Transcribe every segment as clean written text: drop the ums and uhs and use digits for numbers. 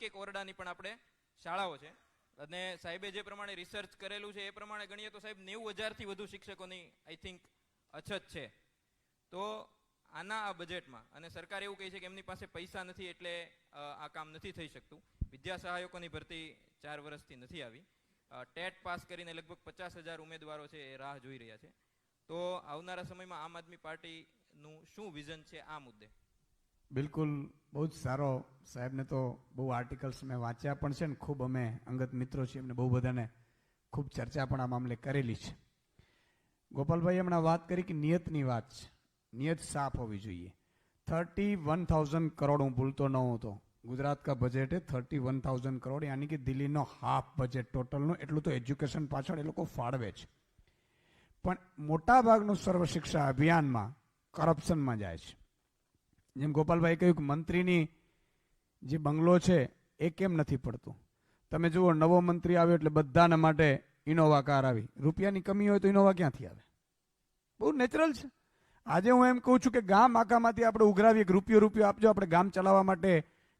એક ઓરડાની પણ આપણે શાળાઓ છે. અને સાહેબે જે પ્રમાણે રિસર્ચ કરેલું છે એ પ્રમાણે ગણીએ તો સાહેબ 90,000થી વધુ શિક્ષકોની આઈ થિંક અછત છે. તો આના આ બજેટમાં, અને સરકાર એવું કહે છે કે એમની પાસે પૈસા નથી એટલે આ કામ નથી થઈ શકતું. વિદ્યા સહાયકોની ભરતી 4 વર્ષથી નથી આવી. ટેટ પાસ કરીને લગભગ 50,000 ઉમેદવારો છે એ રાહ જોઈ રહ્યા છે. તો આવનારા સમયમાં આમ આદમી પાર્ટીનું શું વિઝન છે આ મુદ્દે? બિલકુલ, બહુ જ સારો. સાહેબને તો બહુ આર્ટિકલ્સ મેં વાંચ્યા પણ છે ને, ખૂબ અમે અંગત મિત્રો છીએ, એમને બહુ બધાને ખૂબ ચર્ચા પણ આ મામલે કરેલી છે. ગોપાલભાઈ હમણાં વાત કરી કે નિયતની વાત છે. નિયત સાફ હોવી જોઈએ. 31,000 કરોડ, હું ભૂલતો ન હોતો, ગુજરાત કા બજેટ है 31,000 કરોડ, યાની કે દિલ્હીનો હાફ બજેટ ટોટલનું. એટલું તો એજ્યુકેશન પાછળ એ લોકો ફાળવે છે. પણ મોટા ભાગનું સર્વ શિક્ષા અભિયાનમાં કરપ્શનમાં જાય છે. જેમ ગોપાલભાઈ કહ્યું કે મંત્રીની જે બંગલો છે એ કેમ નથી પડતું. તમે જુઓ, નવો મંત્રી આવ્યો એટલે બધાના માટે ઇનોવા કાર આવી. રૂપિયાની કમી હોય તો ઇનોવા ક્યાંથી આવે? બહુ નેચરલ છે. આજે હું એમ કહું છું કે ગામ આખામાંથી આપણે ઉઘરાવીએ કે રૂપિયો આપજો, આપણે ગામ ચલાવવા માટે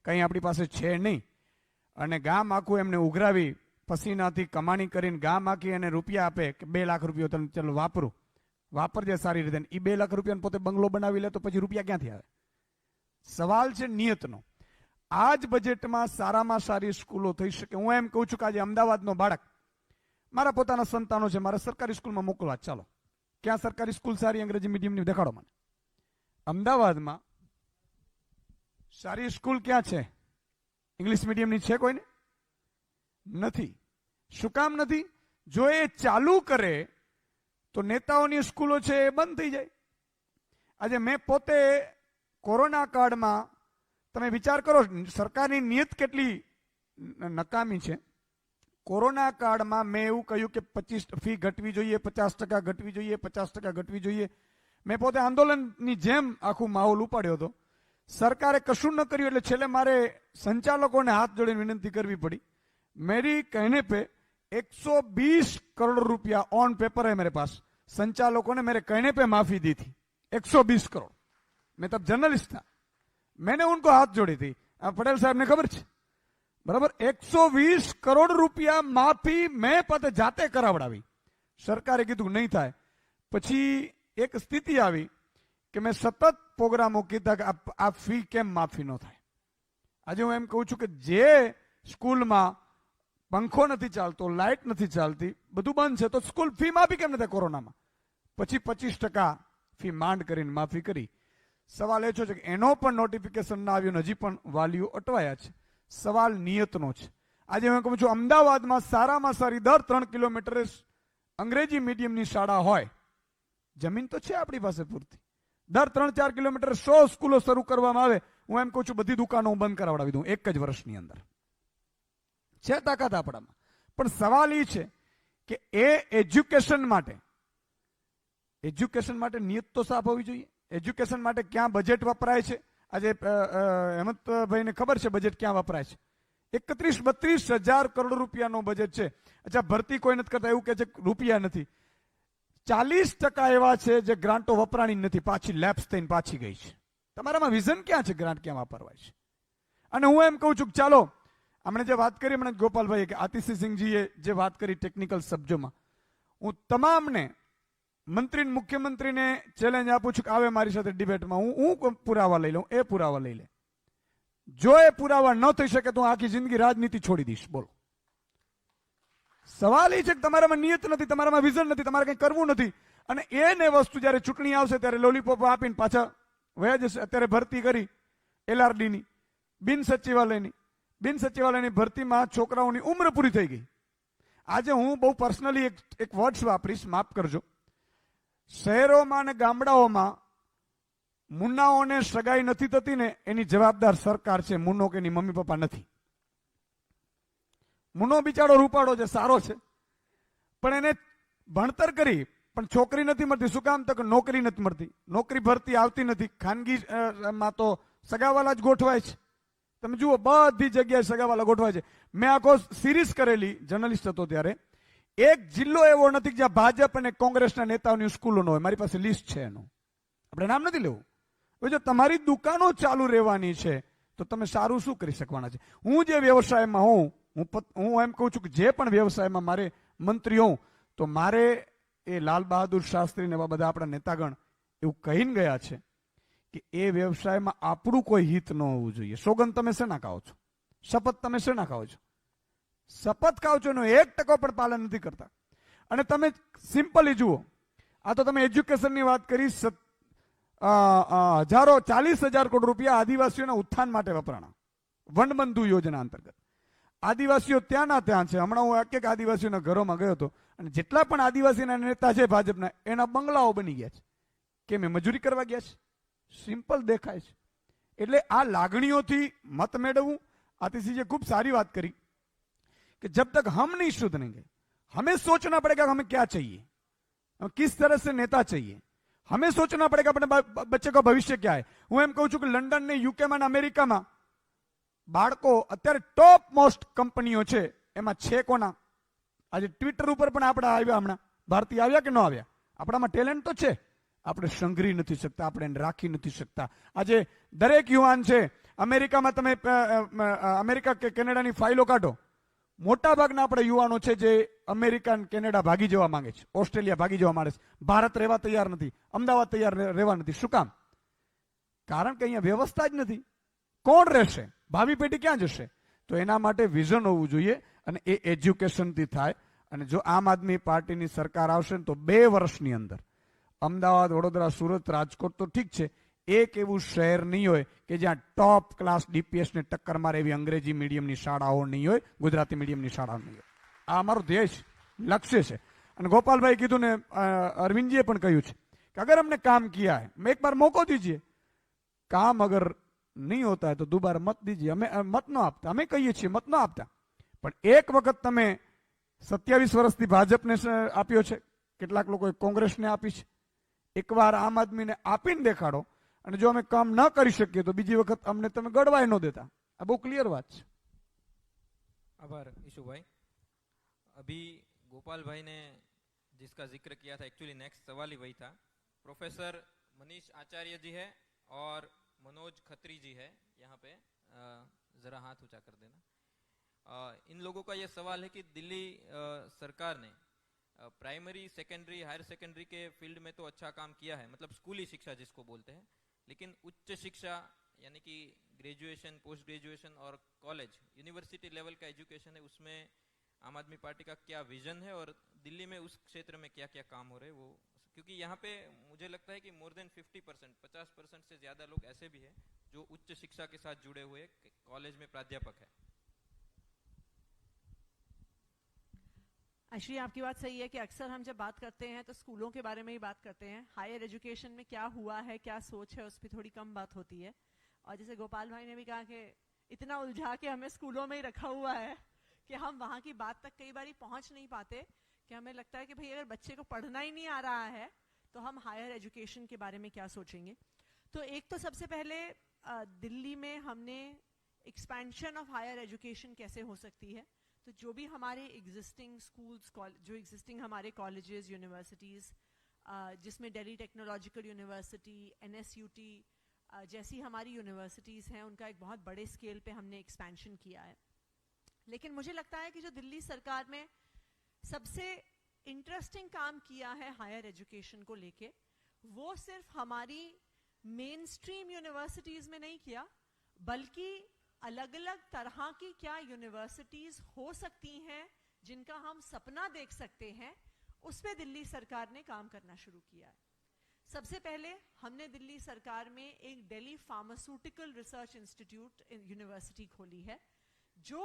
કંઈ આપણી પાસે છે નહીં, અને ગામ આખું એમને ઉઘરાવી પસીનાથી કમાણી કરીને ગામ આખી એને રૂપિયા આપે કે 2 લાખ રૂપિયા તમે ચલો વાપરજે સારી રીતે, એ 2 લાખ રૂપિયાને પોતે બંગલો બનાવી લે તો પછી રૂપિયા ક્યાંથી આવે? સવાલ છે નિયતનો. આ જ બજેટમાં સારામાં સારી સ્કૂલો થઈ શકે. હું એમ કહું છું કે આજે અમદાવાદનો બાળક, મારા પોતાના સંતાનો છે, મારે સરકારી સ્કૂલમાં મોકલવા. ચાલો, ક્યાં સરકારી સ્કૂલ સારી અંગ્રેજી મીડિયમની દેખાડો મને. અમદાવાદમાં સારી સ્કૂલ ક્યાં છે? ઇંગ્લિશ મીડિયમની છે કોઈને? નથી. શું કામ નથી? જો એ ચાલુ કરે તો નેતાઓની સ્કૂલો છે એ બંધ થઈ જાય. આજે મેં પોતે કોરોના કાળમાં, તમે વિચાર કરો સરકારની નીયત કેટલી નકામી છે. કોરોના કાળમાં મેં એવું કહ્યું કે 25 ફી ઘટવી જોઈએ, 50% ઘટવી જોઈએ, 50% ઘટવી જોઈએ. મેં પોતે આંદોલનની જેમ આખું માહોલ ઉપાડ્યો હતો. સરકારે કશું ન કર્યું એટલે છેલ્લે મારે સંચાલકોને હાથ જોડીને વિનંતી કરવી પડી. मेरी कहने पे 120 करोड़ रुपया ऑन पेपर है मेरे पास. संचालकों ने मेरे कहने पे माफी दी थी. 120 करोड़. मैं तब जर्नलिस्ट था, मैंने उनको हाथ जोड़ी थी. पटेल साहब ने खबर है बराबर. 120 करोड़ रुपया माफी मैं પોતે જાતે કરાવડાવી. સરકારે કીધું નહીં થાય. પછી એક સ્થિતિ આવી કે મેં સતત પ્રોગ્રામો કીધા કે આ ફી કેમ માફી ન થાય. આજે હું એમ કહું છું કે જે સ્કૂલમાં પંખો નથી ચાલતો, લાઇટ નથી ચાલતી, બધું બંધ છે, તો સ્કૂલ ફી માફી કેમ નથી કોરોનામાં? પછી 25% ફી માંડ કરીને માફી કરી. સવાલ એ છે કે એનો પણ નોટિફિકેશન ના આવ્યું, હજી પણ વાલીઓ અટવાયા છે. સવાલ નિયતનો છે. આજે હું કહું છું અમદાવાદમાં સારામાં સારી દર 3 કિલોમીટરે અંગ્રેજી મીડિયમની શાળા હોય. જમીન તો છે આપણી પાસે પૂરતી. દર 3-4 કિલોમીટર 100 સ્કૂલો શરૂ કરવામાં આવે. હું એમ કહું છું બધી દુકાનો હું બંધ કરાવડાવી દઉં એક જ વર્ષની અંદર. છે તાકાત આપણામાં. પણ સવાલ એ છે કે એ એજ્યુકેશન માટે નિયત તો સાફ હોવી જોઈએ. એજ્યુકેશન માટે ક્યાં બજેટ વપરાય છે? આજે હેમંતભાઈને ખબર છે બજેટ ક્યાં વપરાય છે. 31-32 હજાર કરોડ રૂપિયાનો બજેટ છે. અચ્છા, ભરતી કોઈ નથી કરતા, એવું કે છે રૂપિયા નથી. 40% એવા છે જે ગ્રાન્ટો વપરાણી નથી, પાછી લેપ્સ થઈને પાછી ગઈ છે. તમારામાં વિઝન ક્યાં છે? ગ્રાન્ટ ક્યાં વાપરવાય છે? અને હું એમ કહું છું કે ચાલો, હમણાં જે વાત કરી હમણાં ગોપાલભાઈ કે આતિશસિંહજીએ જે વાત કરી ટેકનિકલ શબ્દોમાં, હું તમામને મંત્રી મુખ્યમંત્રીને ચેલેન્જ આપું છું કે આવે મારી સાથે ડિબેટમાં. હું પુરાવા લઈ લઉં, એ પુરાવા લઈ લે. જો એ પુરાવા ન થઈ શકે તો હું આખી જિંદગી રાજનીતિ છોડી દઈશ. બોલો. સવાલ એ છે કે તમારામાં નિયત નથી, તમારામાં વિઝન નથી, તમારે કંઈ કરવું નથી. અને એને વસ્તુ જયારે ચૂંટણી આવશે ત્યારે લોલીપોપ આપીને પાછા વયા જશે. અત્યારે ભરતી કરી LRDની, બિન સચિવાલયની ભરતીમાં છોકરાઓની ઉંમર પૂરી થઈ ગઈ. આજે હું બહુ પર્સનલી એક વર્ડ્સ વાપરીશ, માફ કરજો. શહેરોમાં અને ગામડાઓમાં મુન્નાઓને સગાઈ નથી થતી ને એની જવાબદાર સરકાર છે. મુન્નો કે એની મમ્મી પપ્પા નથી. મુન્નો બિચારો રૂપાળો છે, સારો છે, પણ એને ભણતર કરી પણ છોકરી નથી મળતી. શું કામ? તો કે નોકરી નથી મળતી. નોકરી ભરતી આવતી નથી. ખાનગીમાં તો સગાવાલા જ ગોઠવાય છે. તમે જુઓ બધી જગ્યાએ સગાવાલા ગોઠવાય છે. મેં આખો સિરીઝ કરેલી, જર્નલિસ્ટ હતો ત્યારે. એક જિલ્લો એવો નથી જ્યાં ભાજપ અને કોંગ્રેસના નેતાઓની સ્કૂલો ન હોય. મારી પાસે લિસ્ટ છે એનું, આપણે નામ નથી લેવું. જો તમારી દુકાનો ચાલુ રહેવાની છે તો તમે સારું શું કરી શકવાના છે? હું જે વ્યવસાયમાં હું એમ કહું છું કે જે પણ વ્યવસાયમાં મારે મંત્રી હોઉં તો મારે એ લાલ બહાદુર શાસ્ત્રી ને એવા બધા આપણા નેતાગણ એવું કહીને ગયા છે કે એ વ્યવસાયમાં આપણું કોઈ હિત ન હોવું જોઈએ. સોગંદ તમે શેના ખાઓ છો? શપથ તમે શેના ખાઓ છો? શપથ ખાઓ છો એનો 1% પણ પાલન નથી કરતા. અને તમે સિમ્પલી જુઓ, આ તો તમે એજ્યુકેશનની વાત કરી, હજારો 40,000 કરોડ રૂપિયા આદિવાસીઓના ઉત્થાન માટે વપરાણા વનબંધુ યોજના અંતર્ગત. આદિવાસીઓ ત્યાંના ત્યાં છે. હમણાં હું એક આદિવાસીઓના ઘરોમાં ગયો હતો અને જેટલા પણ આદિવાસીના નેતા છે ભાજપના, એના બંગલાઓ બની ગયા છે. કેમ? એ મજૂરી કરવા ગયા છે. સિમ્પલ દેખાય છે. એટલે આ લાગણીઓથી મત મેળવવું. આતિશીજીએ ખૂબ સારી વાત કરી कि जब तक हम नहीं सुधरेंगे, हमें सोचना पड़ेगा हमें क्या चाहिए, किस तरह से नेता चाहिए. हमें सोचना पड़ेगा अपने बच्चे का भविष्य क्या है. હું એમ કહું છું કે લંડન ને યુકેમાં ને અમેરિકામાં બાળકો અત્યારે ટોપ મોસ્ટ કંપનીઓ છે, એમાં છે કોના? આજે ટ્વિટર ઉપર પણ આપણા આવ્યા, હમણાં ભારતીય આવ્યા કે ન આવ્યા? આપણામાં ટેલેન્ટ તો છે, આપણે સંઘરી નથી શકતા, આપણે એને રાખી નથી શકતા. આજે દરેક યુવાન છે. અમેરિકામાં તમે અમેરિકા કે કેનેડાની ફાઇલો કાઢો, મોટા ભાગના આપણા યુવાનો છે જે અમેરિકા કેનેડા ભાગી જવા માંગે છે, ઓસ્ટ્રેલિયા ભાગી જવા માંગે છે. ભારત રહેવા તૈયાર નથી, અમદાવાદ તૈયાર રહેવા નથી. શું કામ? કારણ કે અહીંયા વ્યવસ્થા જ નથી. કોણ રહેશે? ભાવિ પેઢી ક્યાં જશે? તો એના માટે વિઝન હોવું જોઈએ અને એ એજ્યુકેશનથી થાય. અને જો આમ આદમી પાર્ટીની સરકાર આવશે ને તો 2 વર્ષની અંદર અમદાવાદ, વડોદરા, સુરત, રાજકોટ તો ઠીક છે, એક એવું શહેર નહીં હોય કે જ્યાં ટોપ ક્લાસ ડીપીએસને ટક્કર મારે એવી અંગ્રેજી મીડિયમની શાળાઓ નહીં હોય, ગુજરાતી મીડિયમની શાળાઓ નહીં હોય. આ અમારું ધ્યેય છે, લક્ષ્ય છે. અને ગોપાલભાઈ કીધું ને અરવિંદજીએ પણ કહ્યું છે કે અગર हमने काम किया है, मैं एक बार मौका दीजिए. काम अगर नहीं होता है तो दोबारा मत दीजिए. અમે મત ન આપતા, અમે કહીએ છીએ મત ન આપતા, પણ એક વખત તમે 27 વર્ષથી ભાજપને આપ્યો છે, કેટલાક લોકોએ કોંગ્રેસને આપી છે. એકવાર આમ આદમીને આપીને દેખાડો, અને જો અમે કામ ન કરી શકીએ તો બીજી વખત અમને તમે ગડવાય ન દેતા. આ બહુ ક્લિયર વાત છે. आभार ईशु भाई. अभी गोपाल भाई ने जिसका जिक्र किया था, एक्चुअली नेक्स्ट सवाल ही वही था. प्रोफेसर मनीष आचार्य जी है और मनोज खत्री जी है यहाँ पे, जरा हाथ ऊंचा कर देना. इन लोगों का ये सवाल है कि दिल्ली सरकार ने प्राइमरी, सेकेंडरी, हायर सेकेंडरी के फील्ड में तो अच्छा काम किया है, मतलब स्कूली शिक्षा जिसको बोलते हैं, लेकिन उच्च शिक्षा यानी कि ग्रेजुएशन, पोस्ट ग्रेजुएशन और कॉलेज, यूनिवर्सिटी लेवल का एजुकेशन है, उसमें आम आदमी पार्टी का क्या विजन है और दिल्ली में उस क्षेत्र में क्या क्या काम हो रहे हैं वो. क्योंकि यहाँ पे मुझे लगता है कि मोर देन 50%, 50% से ज्यादा लोग ऐसे भी हैं जो उच्च शिक्षा के साथ जुड़े हुए कॉलेज में प्राध्यापक है. आश्री, आपकी बात सही है कि अक्सर हम जब बात करते हैं तो स्कूलों के बारे में ही बात करते हैं. हायर एजुकेशन में क्या हुआ है, क्या सोच है, उस पर थोड़ी कम बात होती है. और जैसे गोपाल भाई ने भी कहा कि इतना उलझा के हमें स्कूलों में ही रखा हुआ है कि हम वहां की बात तक कई बार पहुंच नहीं पाते, कि हमें लगता है कि भाई अगर बच्चे को पढ़ना ही नहीं आ रहा है तो हम हायर एजुकेशन के बारे में क्या सोचेंगे. तो एक तो सबसे पहले दिल्ली में हमने एक्सपेंशन ऑफ हायर एजुकेशन कैसे हो सकती है, तो जो भी हमारे एग्जिस्टिंग स्कूल्स, जो एग्जिस्टिंग हमारे कॉलेजेस, यूनिवर्सिटीज, जिसमें दिल्ली टेक्नोलॉजिकल यूनिवर्सिटी, NSUT जैसी हमारी यूनिवर्सिटीज हैं, उनका एक बहुत बड़े स्केल पे हमने एक्सपेंशन किया है. लेकिन मुझे लगता है कि जो दिल्ली सरकार में सबसे इंटरेस्टिंग काम किया है हायर एजुकेशन को लेके, वो सिर्फ हमारी मेन स्ट्रीम यूनिवर्सिटीज में नहीं किया, बल्कि अलग अलग तरह की क्या यूनिवर्सिटीज हो सकती हैं जिनका हम सपना देख सकते हैं, उस पे दिल्ली सरकार ने काम करना शुरू किया है. सबसे पहले हमने दिल्ली सरकार में एक Delhi pharmaceutical research institute university खोली है, जो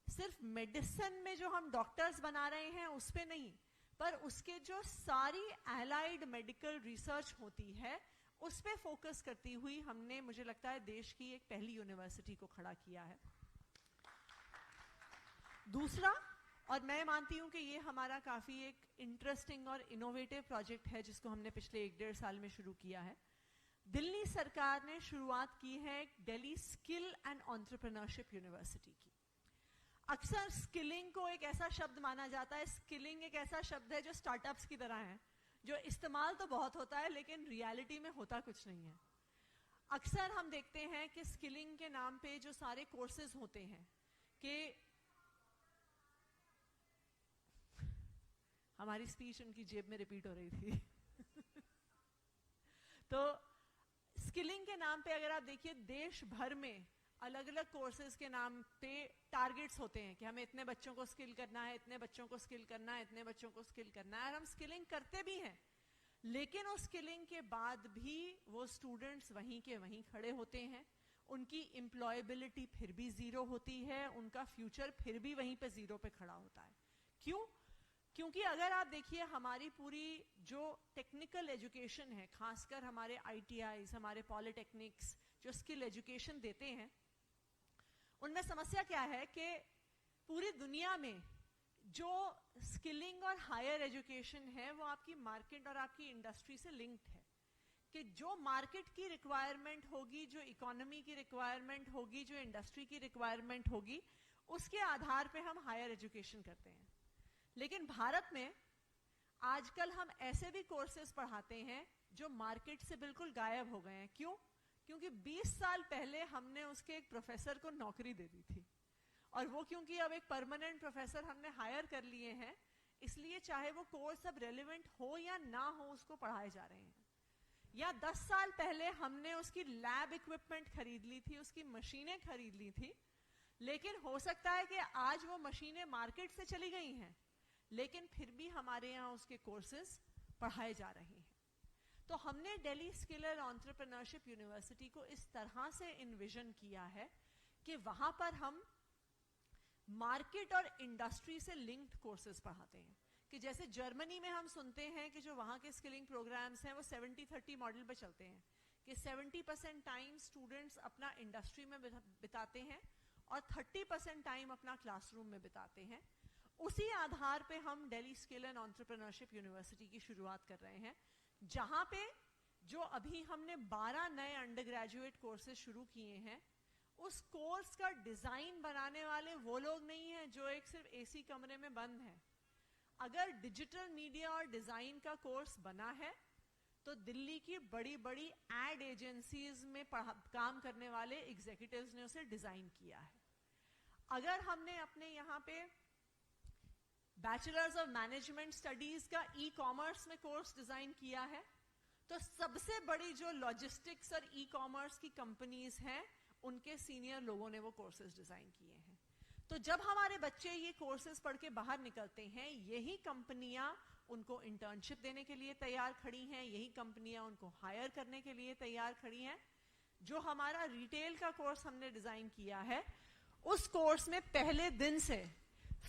सिर्फ मेडिसिन में जो हम डॉक्टर्स बना रहे हैं उस पे नहीं, पर उसके जो सारी एलाइड मेडिकल रिसर्च होती है उस पे फोकस करती हुई हमने, मुझे लगता है, देश की एक पहली यूनिवर्सिटी को खड़ा किया है. दूसरा, और मैं मानती हूं कि ये हमारा काफी एक इंटरेस्टिंग और इनोवेटिव प्रोजेक्ट है जिसको हमने पिछले 1-1.5 साल में शुरू किया है. दिल्ली सरकार ने शुरुआत की है Delhi skill and entrepreneurship university की. अक्सर स्किलिंग को एक ऐसा शब्द माना जाता है, स्किलिंग एक ऐसा शब्द है जो स्टार्टअप्स की तरह है, जो इस्तेमाल तो बहुत होता है लेकिन रियलिटी में होता कुछ नहीं है. अक्सर हम देखते हैं कि स्किलिंग के नाम पे जो सारे कोर्सेज होते हैं कि हमारी स्पीच उनकी जेब में रिपीट हो रही थी तो स्किलिंग के नाम पे अगर आप देखिए देश भर में अलग अलग कोर्सेज के नाम पे टारगेट्स होते हैं कि हमें इतने बच्चों को स्किल करना है, इतने बच्चों को स्किल करना है, इतने बच्चों को स्किल करना है, और हम स्किलिंग करते भी हैं, लेकिन उस स्किलिंग के बाद भी वो स्टूडेंट्स वहीं के वहीं खड़े होते हैं, उनकी एम्प्लॉयबिलिटी फिर भी जीरो होती है, उनका फ्यूचर फिर भी वहीं पे जीरो पे खड़ा होता है। क्यों? क्योंकि अगर आप देखिए हमारी पूरी जो टेक्निकल एजुकेशन है, खासकर हमारे ITIs, हमारे पॉलिटेक्निक्स जो स्किल एजुकेशन देते हैं, उनमें समस्या क्या है कि पूरी दुनिया में जो स्किलिंग और हायर एजुकेशन है वो आपकी मार्केट और आपकी इंडस्ट्री से लिंक्ड है, कि जो मार्केट की रिक्वायरमेंट होगी, जो इकोनॉमी की रिक्वायरमेंट होगी, जो इंडस्ट्री की रिक्वायरमेंट होगी, उसके आधार पे हम हायर एजुकेशन करते हैं। लेकिन भारत में आजकल हम ऐसे भी कोर्सेज पढ़ाते हैं जो मार्केट से बिल्कुल गायब हो गए हैं। क्यों? क्योंकि 20 साल पहले हमने उसके एक प्रोफेसर को नौकरी दे दी थी, और वो क्योंकि अब एक परमानेंट प्रोफेसर हमने हायर कर लिए हैं, इसलिए चाहे वो कोर्स अब रेलेवेंट हो या ना हो उसको पढ़ाए जा रहे हैं। या 10 साल पहले हमने उसकी लैब इक्विपमेंट खरीद ली थी, उसकी मशीनें खरीद ली थी, लेकिन हो सकता है कि आज वो मशीनें मार्केट से चली गई हैं, लेकिन फिर भी हमारे यहाँ उसके कोर्सेज पढ़ाए जा रहे हैं। तो हमने दिल्ली स्किल और एंटरप्रेन्योरशिप यूनिवर्सिटी को इस तरह से इन्विजन किया है कि वहां पर हम मार्केट और इंडस्ट्री से लिंक्ड कोर्सेज पढ़ाते हैं। कि जैसे जर्मनी में हम सुनते हैं कि जो वहां के स्किलिंग प्रोग्राम्स हैं वो 70-30 मॉडल पे चलते हैं, कि 70% टाइम स्टूडेंट्स अपना इंडस्ट्री में बिताते हैं और 30% टाइम अपना क्लासरूम में बिताते हैं। उसी आधार पे हम Delhi skill and entrepreneurship university की शुरुआत कर रहे हैं, जहां पे जो अभी हमने 12 नए अंडर ग्रेजुएट कोर्सेज शुरू किए हैं, उस कोर्स का डिजाइन बनाने वाले वो लोग नहीं हैं जो एक सिर्फ AC कमरे में बंद हैं। अगर डिजिटल मीडिया और डिजाइन का कोर्स बना है तो दिल्ली की बड़ी बड़ी एड एजेंसीज में काम करने वाले एग्जीक्यूटिव्स ने उसे डिजाइन किया है। अगर हमने अपने यहाँ पे बैचलर्स ऑफ मैनेजमेंट स्टडीज का ई-कॉमर्स में कोर्स डिजाइन किया है, तो सबसे बड़ी जो लॉजिस्टिक्स और ई-कॉमर्स की कंपनीज हैं उनके सीनियर लोगों ने वो कोर्सेज डिजाइन किए हैं। तो जब हमारे बच्चे ये कोर्सेज पढ़ के बाहर निकलते हैं, यही कंपनियां उनको इंटर्नशिप देने के लिए तैयार खड़ी हैं, यही कंपनियां उनको हायर करने के लिए तैयार खड़ी हैं। जो हमारा रिटेल का कोर्स हमने डिजाइन किया है, उस कोर्स में पहले दिन से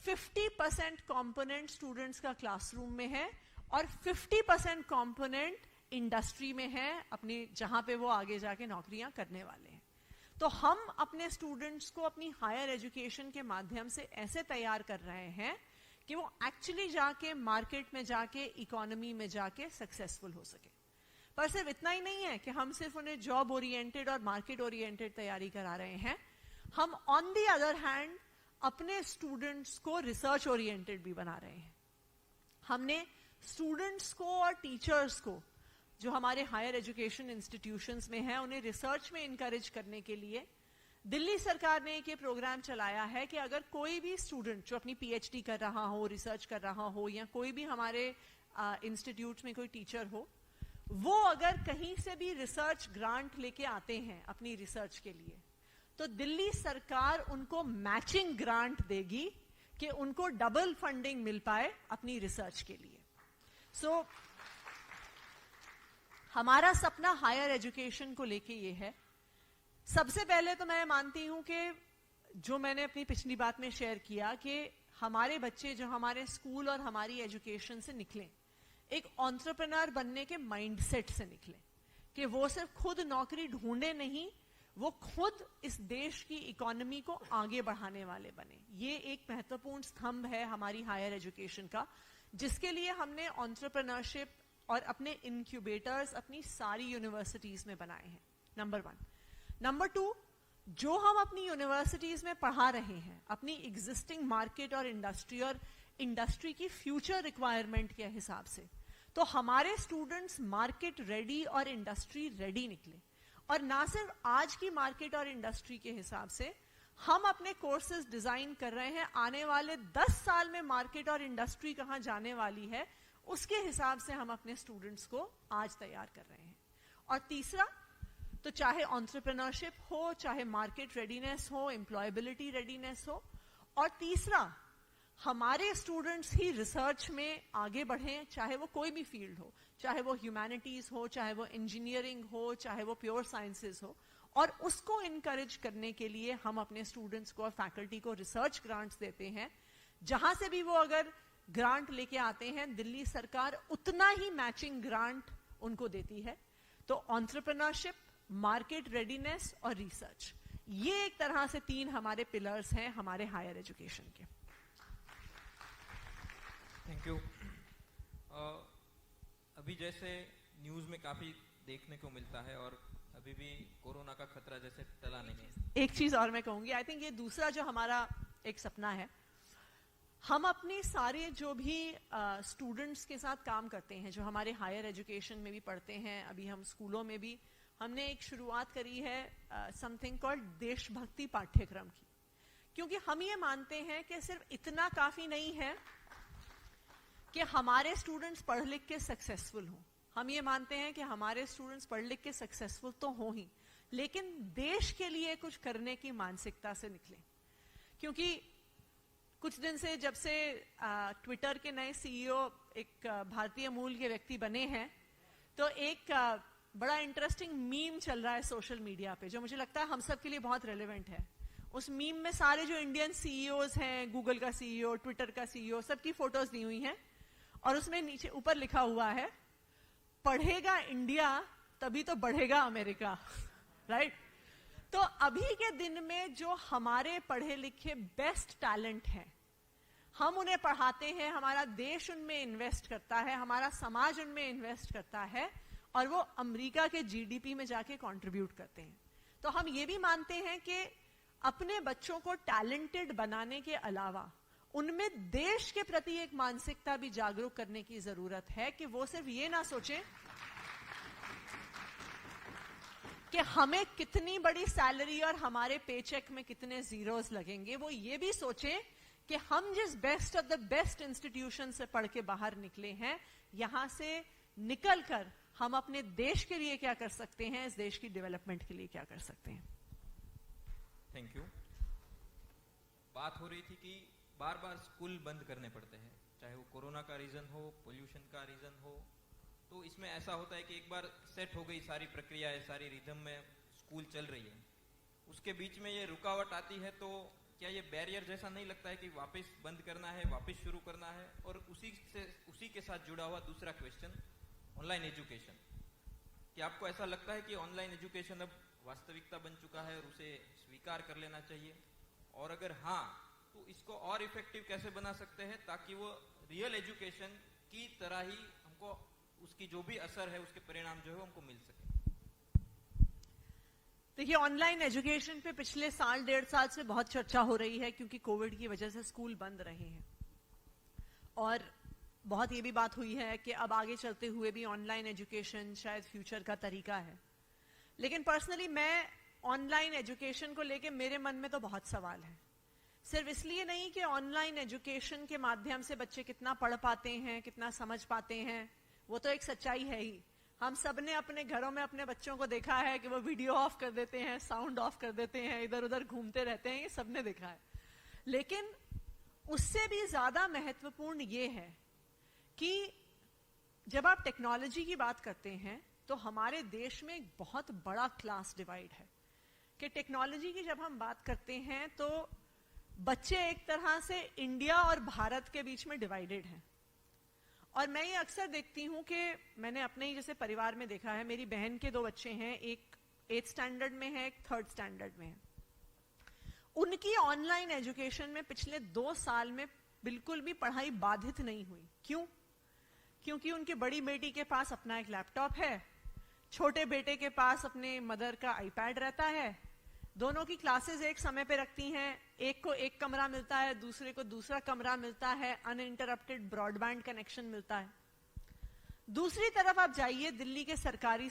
50% कंपोनेंट स्टूडेंट्स का क्लासरूम में है और 50% कंपोनेंट इंडस्ट्री में है, अपनी जहां पे वो आगे जाके नौकरियां करने वाले हैं। तो हम अपने स्टूडेंट्स को अपनी हायर एजुकेशन के माध्यम से ऐसे तैयार कर रहे हैं कि वो एक्चुअली जाके मार्केट में जाके इकोनॉमी में जाके सक्सेसफुल हो सके। पर सिर्फ इतना ही नहीं है कि हम सिर्फ उन्हें जॉब ओरिएंटेड और मार्केट ओरिएंटेड तैयारी करा रहे हैं, हम ऑन द अदर हैंड अपने स्टूडेंट्स को रिसर्च ओरिएंटेड भी बना रहे हैं। हमने स्टूडेंट्स को और टीचर्स को जो हमारे हायर एजुकेशन इंस्टीट्यूशंस में हैं उन्हें रिसर्च में इंकरेज करने के लिए दिल्ली सरकार ने एक प्रोग्राम चलाया है कि अगर कोई भी स्टूडेंट जो अपनी PhD कर रहा हो, रिसर्च कर रहा हो, या कोई भी हमारे इंस्टीट्यूट में कोई टीचर हो, वो अगर कहीं से भी रिसर्च ग्रांट लेके आते हैं अपनी रिसर्च के लिए, तो दिल्ली सरकार उनको मैचिंग ग्रांट देगी कि उनको डबल फंडिंग मिल पाए अपनी रिसर्च के लिए। सो हमारा सपना हायर एजुकेशन को लेके ये है। सबसे पहले तो मैं मानती हूं कि जो मैंने अपनी पिछली बात में शेयर किया कि हमारे बच्चे जो हमारे स्कूल और हमारी एजुकेशन से निकलें, एक एंटरप्रेन्योर बनने के माइंडसेट से निकलें, कि वो सिर्फ खुद नौकरी ढूंढे नहीं, वो खुद इस देश की इकोनॉमी को आगे बढ़ाने वाले बने। ये एक महत्वपूर्ण स्तंभ है हमारी हायर एजुकेशन का, जिसके लिए हमने एंटरप्रेन्योरशिप और अपने इनक्यूबेटर्स अपनी सारी यूनिवर्सिटीज में बनाए हैं, नंबर 1। नंबर 2, जो हम अपनी यूनिवर्सिटीज में पढ़ा रहे हैं अपनी एग्जिस्टिंग मार्केट और इंडस्ट्री की फ्यूचर रिक्वायरमेंट के हिसाब से, तो हमारे स्टूडेंट्स मार्केट रेडी और इंडस्ट्री रेडी निकले। और ना सिर्फ आज की मार्केट और इंडस्ट्री के हिसाब से, हम अपने कोर्सेज डिजाइन कर रहे हैं आने वाले 10 साल में मार्केट और इंडस्ट्री कहां जाने वाली है, उसके हिसाब से हम अपने स्टूडेंट्स को आज तैयार कर रहे हैं। और तीसरा, तो चाहे एंटरप्रेन्योरशिप हो, चाहे मार्केट रेडीनेस हो, एम्प्लॉयबिलिटी रेडीनेस हो, और तीसरा, हमारे स्टूडेंट्स ही रिसर्च में आगे बढ़ें, चाहे वो कोई भी फील्ड हो, चाहे वो ह्यूमैनिटीज हो, चाहे वो इंजीनियरिंग हो, चाहे वो प्योर साइंसेज हो, और उसको इनकरेज करने के लिए हम अपने स्टूडेंट्स को और फैकल्टी को रिसर्च ग्रांट्स देते हैं। जहां से भी वो अगर ग्रांट लेके आते हैं, दिल्ली सरकार उतना ही मैचिंग ग्रांट उनको देती है। तो एंटरप्रेन्योरशिप, मार्केट रेडीनेस और रिसर्च, ये एक तरह से 3 हमारे पिलर्स हैं हमारे हायर एजुकेशन के। Thank you. अभी जैसे न्यूज में काफी देखने को मिलता है और अभी भी कोरोना का खतरा जैसे टला नहीं है। एक चीज और मैं कहूंगी, आई थिंक ये दूसरा जो हमारा एक सपना है, हम अपने सारे जो भी स्टूडेंट्स के साथ काम करते हैं, जो हमारे हायर एजुकेशन में भी पढ़ते हैं, अभी हम स्कूलों में भी, हमने एक शुरुआत करी है समथिंग कॉल्ड देशभक्ति पाठ्यक्रम की। क्योंकि हम ये मानते हैं कि सिर्फ इतना काफी नहीं है कि हमारे स्टूडेंट्स पढ़ लिख के सक्सेसफुल हों। हम ये मानते हैं कि हमारे स्टूडेंट्स पढ़ लिख के सक्सेसफुल तो हो ही, लेकिन देश के लिए कुछ करने की मानसिकता से निकले। क्योंकि कुछ दिन से, जब से ट्विटर के नए सीईओ एक भारतीय मूल के व्यक्ति बने हैं, तो एक बड़ा इंटरेस्टिंग मीम चल रहा है सोशल मीडिया पे, जो मुझे लगता है हम सब के लिए बहुत रेलेवेंट है। उस मीम में सारे जो इंडियन सीईओज हैं, गूगल का सीईओ, ट्विटर का सीईओ, सबकी फोटोज दी हुई हैं, और उसमें नीचे ऊपर लिखा हुआ है, पढ़ेगा इंडिया तभी तो बढ़ेगा अमेरिका। राइट? तो अभी के दिन में जो हमारे पढ़े लिखे बेस्ट टैलेंट हैं, हम उन्हें पढ़ाते हैं, हमारा देश उनमें इन्वेस्ट करता है, हमारा समाज उनमें इन्वेस्ट करता है, और वो अमेरिका के जीडीपी में जाके कंट्रीब्यूट करते हैं। तो हम ये भी मानते हैं कि अपने बच्चों को टैलेंटेड बनाने के अलावा उनमें देश के प्रति एक मानसिकता भी जागरूक करने की जरूरत है, कि वो सिर्फ ये ना सोचें कि हमें कितनी बड़ी सैलरी और हमारे पेचेक में कितने जीरोस लगेंगे। वो ये भी सोचें कि हम जिस best of the best institution से पढ़ के बाहर निकले हैं, यहां से निकलकर हम अपने देश के लिए क्या कर सकते हैं, इस देश की डेवलपमेंट के लिए क्या कर सकते हैं। Thank you. बात हो रही थी कि बार बार स्कूल बंद करने पड़ते हैं, चाहे वो कोरोना का रीजन हो, पोल्यूशन का रीजन हो। तो इसमें ऐसा होता है कि एक बार सेट हो गई सारी प्रक्रियाएं, सारी रिदम में स्कूल चल रही है, उसके बीच में ये रुकावट आती है, तो क्या ये बैरियर जैसा नहीं लगता है कि वापस बंद करना है, वापस शुरू करना है? और उसी के साथ जुड़ा हुआ दूसरा क्वेश्चन, ऑनलाइन एजुकेशन। क्या आपको ऐसा लगता है कि ऑनलाइन एजुकेशन अब वास्तविकता बन चुका है और उसे स्वीकार कर लेना चाहिए? और अगर हाँ, तो इसको और इफेक्टिव कैसे बना सकते हैं ताकि वो रियल एजुकेशन की तरह ही हमको उसकी जो भी असर है, उसके परिणाम जो है हमको मिल सके? देखिए, ऑनलाइन एजुकेशन पे पिछले साल 1.5 साल से बहुत चर्चा हो रही है, क्योंकि कोविड की वजह से स्कूल बंद रहे हैं, और बहुत ये भी बात हुई है कि अब आगे चलते हुए भी ऑनलाइन एजुकेशन शायद फ्यूचर का तरीका है। लेकिन पर्सनली मैं ऑनलाइन एजुकेशन को लेके, मेरे मन में तो बहुत सवाल है। सिर्फ इसलिए नहीं कि ऑनलाइन एजुकेशन के माध्यम से बच्चे कितना पढ़ पाते हैं, कितना समझ पाते हैं, वो तो एक सच्चाई है ही। हम सब ने अपने घरों में अपने बच्चों को देखा है कि वो वीडियो ऑफ कर देते हैं, साउंड ऑफ कर देते हैं, इधर उधर घूमते रहते हैं, ये सबने देखा है। लेकिन उससे भी ज्यादा महत्वपूर्ण ये है कि जब आप टेक्नोलॉजी की बात करते हैं, तो हमारे देश में एक बहुत बड़ा क्लास डिवाइड है कि टेक्नोलॉजी की जब हम बात करते हैं, तो बच्चे एक तरह से इंडिया और भारत के बीच में डिवाइडेड हैं। और मैं ये अक्सर देखती हूं कि मैंने अपने ही जैसे परिवार में देखा है, मेरी बहन के 2 बच्चे हैं, एक 8th स्टैंडर्ड में है, एक 3rd स्टैंडर्ड में है। उनकी ऑनलाइन एजुकेशन में पिछले 2 साल में बिल्कुल भी पढ़ाई बाधित नहीं हुई। क्यों? क्योंकि उनकी बड़ी बेटी के पास अपना एक लैपटॉप है, छोटे बेटे के पास अपने मदर का आईपैड रहता है, दोनों की क्लासेस एक समय पे रखती हैं, एक को एक कमरा मिलता है, दूसरे को दूसरा कमरा मिलता है, अनइंटरप्टेड ब्रॉडबैंड कनेक्शन मिलता है। दूसरी तरफ आप जाइए दिल्ली के सरकारी